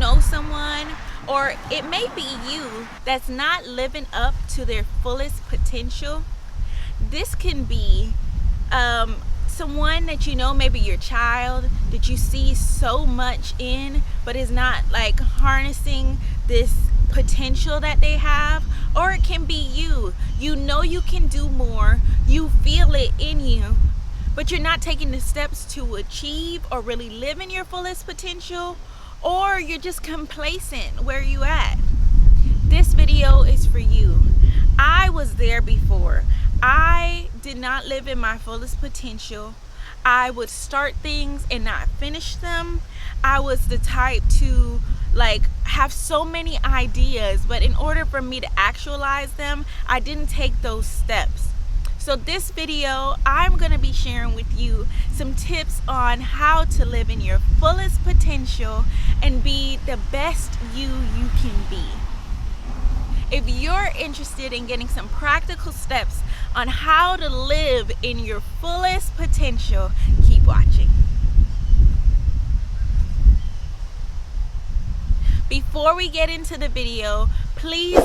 know someone, or it may be you, that's not living up to their fullest potential. This can be someone that you know, maybe your child, that you see so much in, but is not like harnessing this potential that they have. Or it can be you. You know you can do more, you feel it in you, but you're not taking the steps to achieve or really live in your fullest potential, or you're just complacent where you at. This video is for you. I was there before. I did not live in my fullest potential. I would start things and not finish them. I was the type to have so many ideas, but in order for me to actualize them, I didn't take those steps. So this video, I'm going to be sharing with you some tips on how to live in your fullest potential and be the best you can be. If you're interested in getting some practical steps on how to live in your fullest potential, keep watching. Before we get into the video, please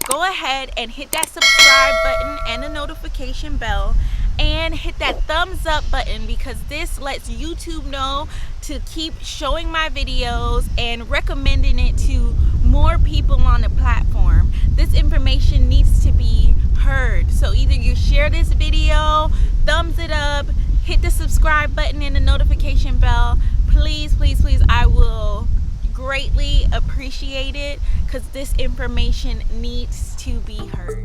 go ahead and hit that subscribe button and the notification bell, and hit that thumbs up button, because this lets YouTube know to keep showing my videos and recommending it to more people on the platform. This information needs to be heard. So either you share this video, thumbs it up, hit the subscribe button and the notification bell. Please, I will greatly appreciate it, because this information needs to be heard.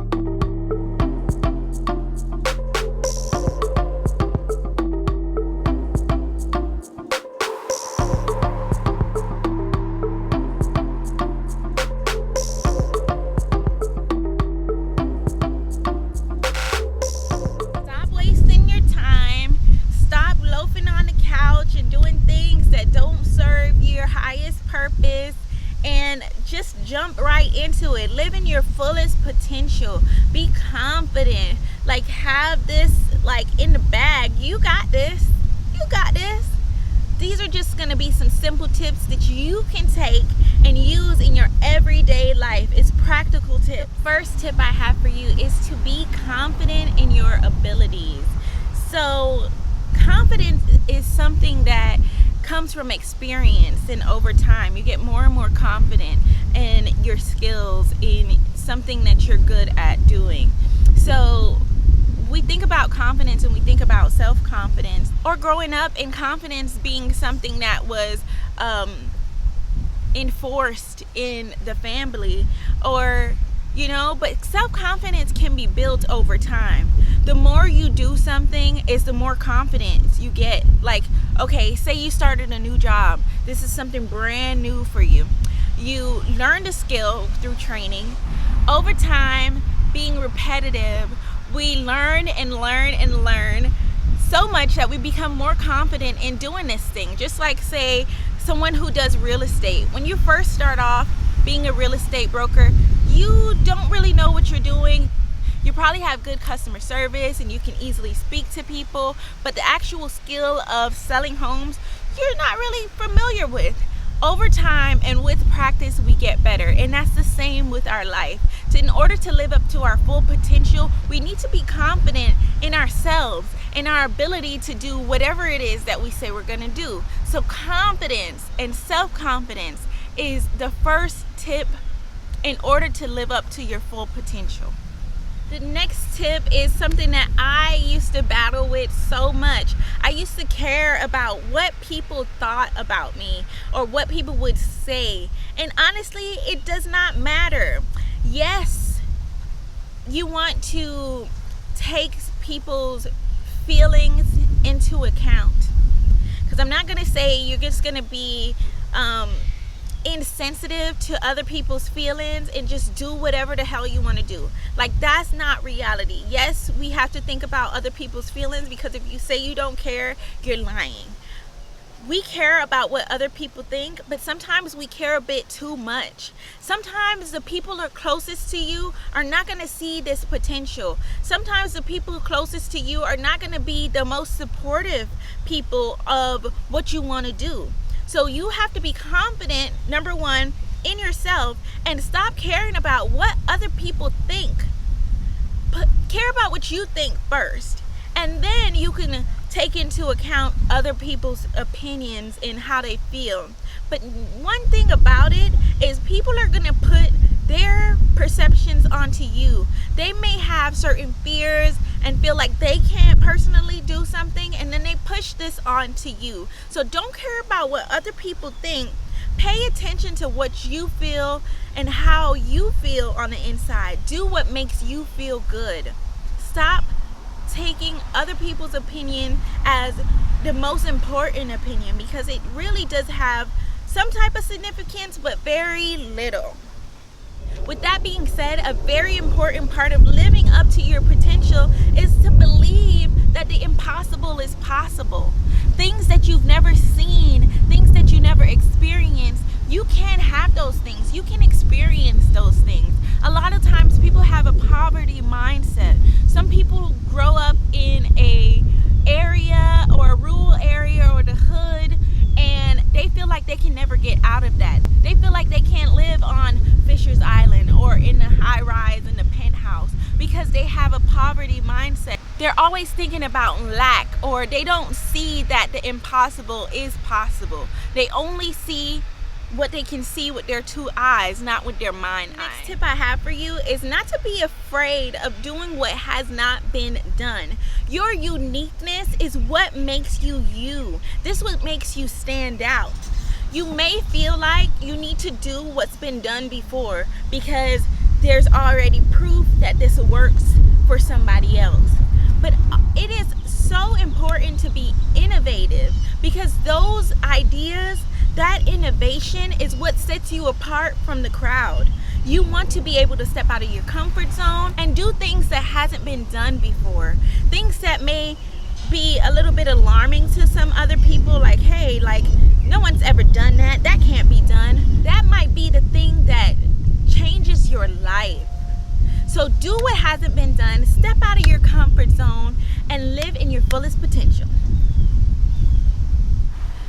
Stop wasting your time. Stop loafing on the couch and doing things that don't serve your highest purpose, and just jump right into it. Live in your fullest potential. Be confident. Have this in the bag. You got this. These are just going to be some simple tips that you can take and use in your everyday life. It's practical tips. First tip I have for you is to be confident in your abilities. So confidence is something that comes from experience, and over time you get more and more confident in your skills, in something that you're good at doing. So we think about confidence and we think about self-confidence, or growing up in confidence being something that was enforced in the family, or but self-confidence can be built over time. The more you do something is the more confidence you get. Okay, say you started a new job. This is something brand new for you. You learned a skill through training. Over time, being repetitive, we learn so much that we become more confident in doing this thing. Just like, say, someone who does real estate. When you first start off being a real estate broker, you don't really know what you're doing. You probably have good customer service and you can easily speak to people, but the actual skill of selling homes, you're not really familiar with. Over time and with practice, we get better, and that's the same with our life. So in order to live up to our full potential, we need to be confident in ourselves, in our ability to do whatever it is that we say we're going to do. So confidence and self-confidence is the first tip in order to live up to your full potential. The next tip is something that I used to battle with so much. I used to care about what people thought about me or what people would say. And honestly, it does not matter. Yes, you want to take people's feelings into account. Because I'm not going to say you're just going to be insensitive to other people's feelings and just do whatever the hell you want to do. That's not reality. Yes, we have to think about other people's feelings, because if you say you don't care, you're lying. We care about what other people think, but sometimes we care a bit too much. Sometimes the people who are closest to you are not going to see this potential. Sometimes the people closest to you are not going to be the most supportive people of what you want to do. So you have to be confident, number one, in yourself, and stop caring about what other people think. Care about what you think first, and then you can take into account other people's opinions and how they feel. But one thing about it is people are going to put their perceptions onto you. They may have certain fears and feel like they can't personally do something, and then they push this onto you. So don't care about what other people think. Pay attention to what you feel and how you feel on the inside. Do what makes you feel good. Stop taking other people's opinion as the most important opinion, because it really does have some type of significance, but very little. With that being said, a very important part of living up to your potential is to believe that the impossible is possible. Things that you've never seen, things that you never experienced, you can have those things. You can experience those things. A lot of times people have a poverty mindset. Some people grow up in a area or a rural area or the hood, and they feel like they can never get out of that. They feel like they can't live on Fisher's Island or in the high rise in the penthouse because they have a poverty mindset. They're always thinking about lack, or they don't see that the impossible is possible. They only see what they can see with their two eyes, not with their mind eye. Next tip I have for you is not to be afraid of doing what has not been done. Your uniqueness is what makes you you. This is what makes you stand out. You may feel like you need to do what's been done before because there's already proof that this works for somebody else. But it is so important to be innovative, because those ideas, that innovation is what sets you apart from the crowd. You want to be able to step out of your comfort zone and do things that hasn't been done before. Things that may be a little bit alarming to some other people, like, hey, like, no one's ever done that. That can't be done. That might be the thing that changes your life. So do what hasn't been done. Step out of your comfort zone and live in your fullest potential.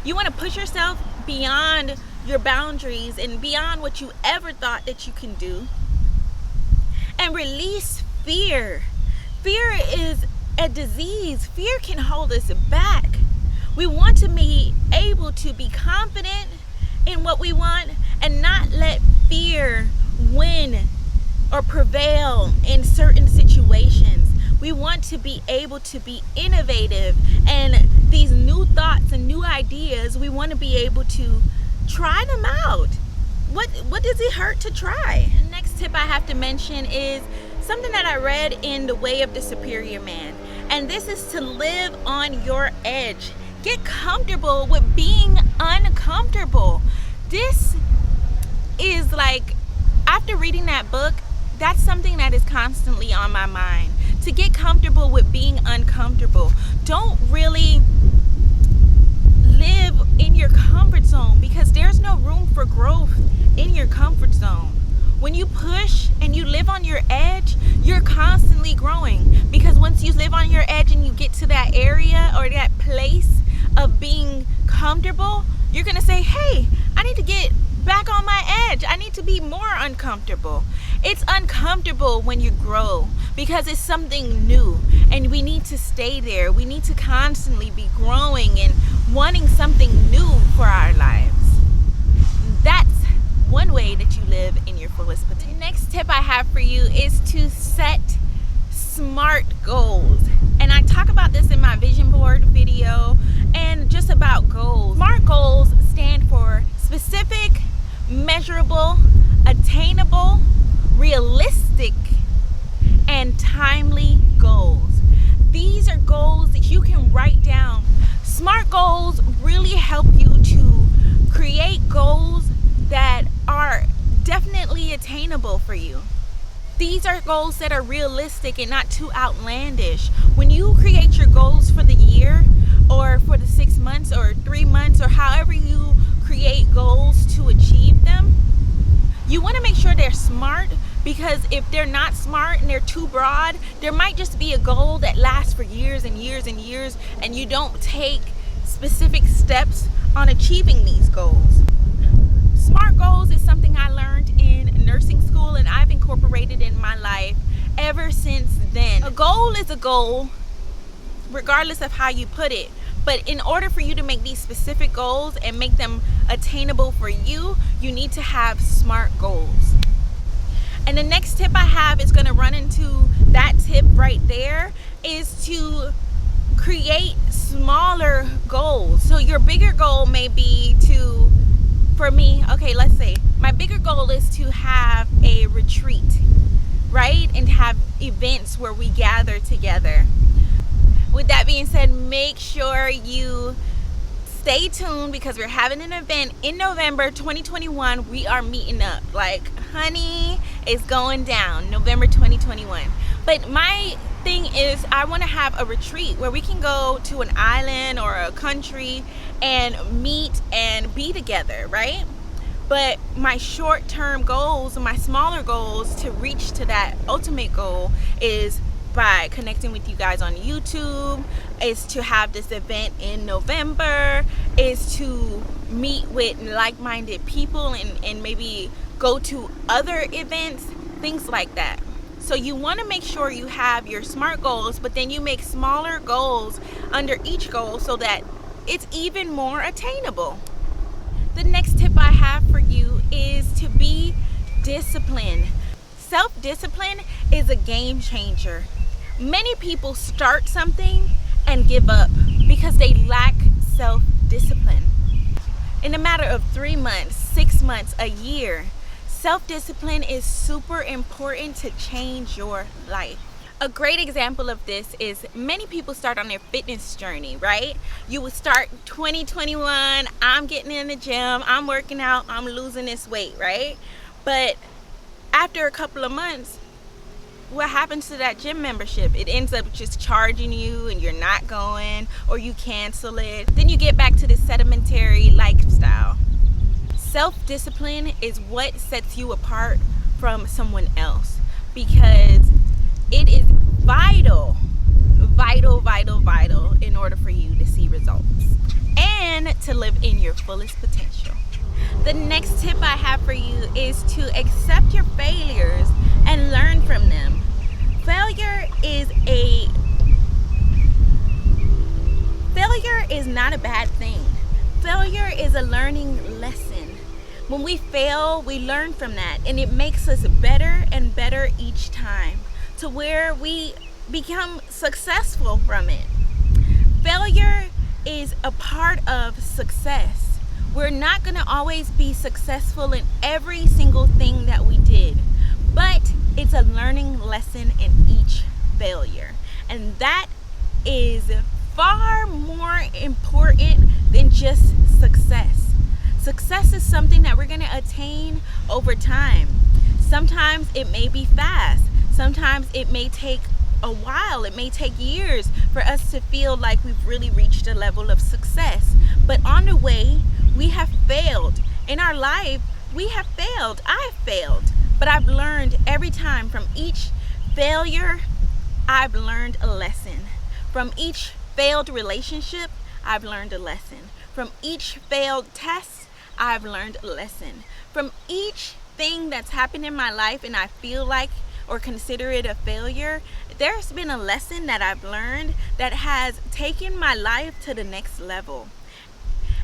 You want to push yourself beyond your boundaries and beyond what you ever thought that you can do. And release fear. Fear is a disease. Fear can hold us back. We want to be able to be confident in what we want and not let fear win or prevail in certain situations. We want to be able to be innovative, and these new thoughts and new ideas, we want to be able to try them out. What does it hurt to try? The next tip I have to mention is something that I read in The Way of the Superior Man, and this is to live on your edge. Get comfortable with being uncomfortable. This is like, after reading that book, that's something that is constantly on my mind. To get comfortable with being uncomfortable. Don't really live in your comfort zone, because there's no room for growth in your comfort zone. When you push and you live on your edge, you're constantly growing, because once you live on your edge and you get to that area or that place of being comfortable, you're gonna say, hey, I need to get back on my edge. I need to be more uncomfortable. It's uncomfortable when you grow because it's something new, and we need to stay there. We need to constantly be growing and wanting something new for our lives. That's one way that you live in your fullest potential. The next tip I have for you is to set SMART goals. And I talk about this in my vision board video and just about goals. SMART goals stand for specific, measurable, attainable, realistic, and timely goals. These are goals that you can write down. SMART goals really help you to create goals that are definitely attainable for you. These are goals that are realistic and not too outlandish. When you create your goals for the year or for the 6 months or 3 months or however you create goals to achieve them, you want to make sure they're SMART, because if they're not SMART and they're too broad, there might just be a goal that lasts for years and years and years, and you don't take specific steps on achieving these goals. SMART goals is something I learned in nursing school, and I've incorporated in my life ever since then. A goal is a goal regardless of how you put it, but in order for you to make these specific goals and make them attainable for you, you need to have SMART goals. And the next tip I have is going to run into that tip right there, is to create smaller goals. So your bigger goal may be to, for me, okay, let's say my bigger goal is to have a retreat, right? And have events where we gather together. With that being said, make sure you stay tuned, because we're having an event in November 2021. We are meeting up. Like, honey, it's going down November 2021. But my thing is, I want to have a retreat where we can go to an island or a country and meet and be together, right? But my short-term goals, my smaller goals to reach to that ultimate goal is by connecting with you guys on YouTube, is to have this event in November, is to meet with like-minded people and maybe go to other events, things like that. So you want to make sure you have your SMART goals, but then you make smaller goals under each goal so that it's even more attainable. The next tip I have for you is to be disciplined. Self-discipline is a game changer. Many people start something and give up because they lack self-discipline. In a matter of 3 months, 6 months, a year, self-discipline is super important to change your life. A great example of this is many people start on their fitness journey, right? You will start 2021, I'm getting in the gym, I'm working out, I'm losing this weight, right? But after a couple of months, what happens to that gym membership? It ends up just charging you and you're not going, or you cancel it. Then you get back to this sedimentary lifestyle. Self-discipline is what sets you apart from someone else, because it is vital in order for you to see results and to live in your fullest potential. The next tip I have for you is to accept your failures and learn from them. Failure is not a bad thing. Failure is a learning lesson. When we fail, we learn from that, and it makes us better and better each time, to where we become successful from it. Failure is a part of success. We're not going to always be successful in every single thing that we did, but it's a learning lesson in each failure. And that is far more important than just success. Success is something that we're going to attain over time. Sometimes it may be fast. Sometimes it may take a while. It may take years for us to feel like we've really reached a level of success. But on the way, we have failed. In our life, we have failed. I've failed. But I've learned every time. From each failure, I've learned a lesson. From each failed relationship, I've learned a lesson. From each failed test, I've learned a lesson. From each thing that's happened in my life and I feel like or consider it a failure, there's been a lesson that I've learned that has taken my life to the next level.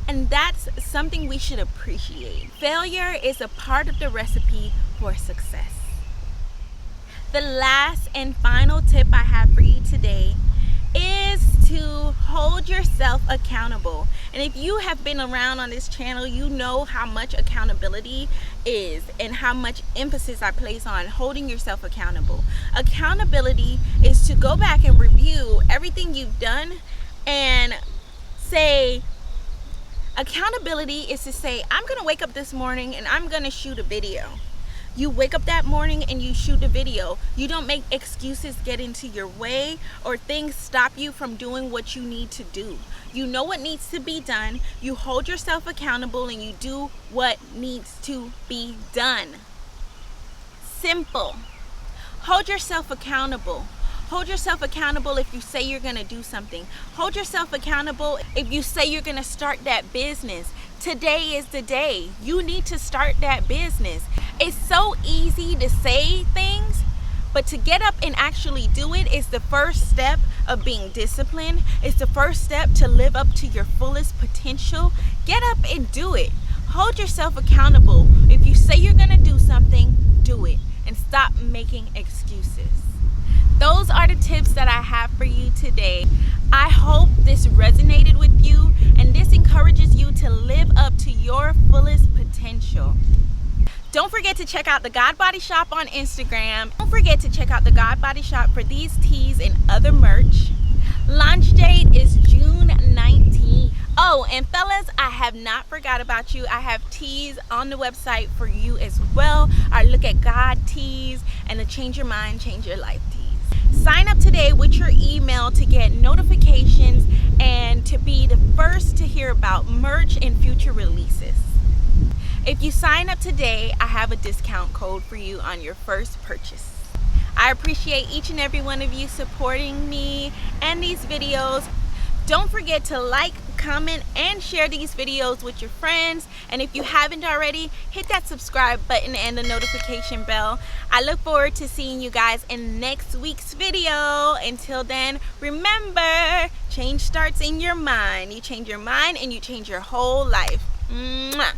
And that's something we should appreciate. Failure is a part of the recipe for success. The last and final tip I have for you today is to hold yourself accountable. And if you have been around on this channel, you know how much accountability is and how much emphasis I place on holding yourself accountable. Accountability is to go back and review everything you've done and say, accountability is to say, I'm gonna wake up this morning and I'm gonna shoot a video. You wake up that morning and you shoot a video. You don't make excuses get into your way or things stop you from doing what you need to do. You know what needs to be done. You hold yourself accountable and you do what needs to be done. Simple. Hold yourself accountable. Hold yourself accountable if you say you're gonna do something. Hold yourself accountable if you say you're gonna start that business. Today is the day. You need to start that business. It's so easy to say things, but to get up and actually do it is the first step of being disciplined. It's the first step to live up to your fullest potential. Get up and do it. Hold yourself accountable. If you say you're gonna do something, do it, and stop making excuses. Those are the tips that I have for you today. I hope this resonated with you and this encourages you to live up to your fullest potential. Don't forget to check out the God Body Shop on Instagram. Don't forget to check out the God Body Shop for these tees and other merch. Launch date is June 19th. Oh, and fellas, I have not forgot about you. I have tees on the website for you as well. Our Look at God tees and the Change Your Mind, Change Your Life tees. Sign up today with your email to get notifications and to be the first to hear about merch and future releases. If you sign up today, I have a discount code for you on your first purchase. I appreciate each and every one of you supporting me and these videos. Don't forget to like, comment, and share these videos with your friends. And if you haven't already, hit that subscribe button and the notification bell. I look forward to seeing you guys in next week's video. Until then, remember, change starts in your mind. You change your mind and you change your whole life. Mwah.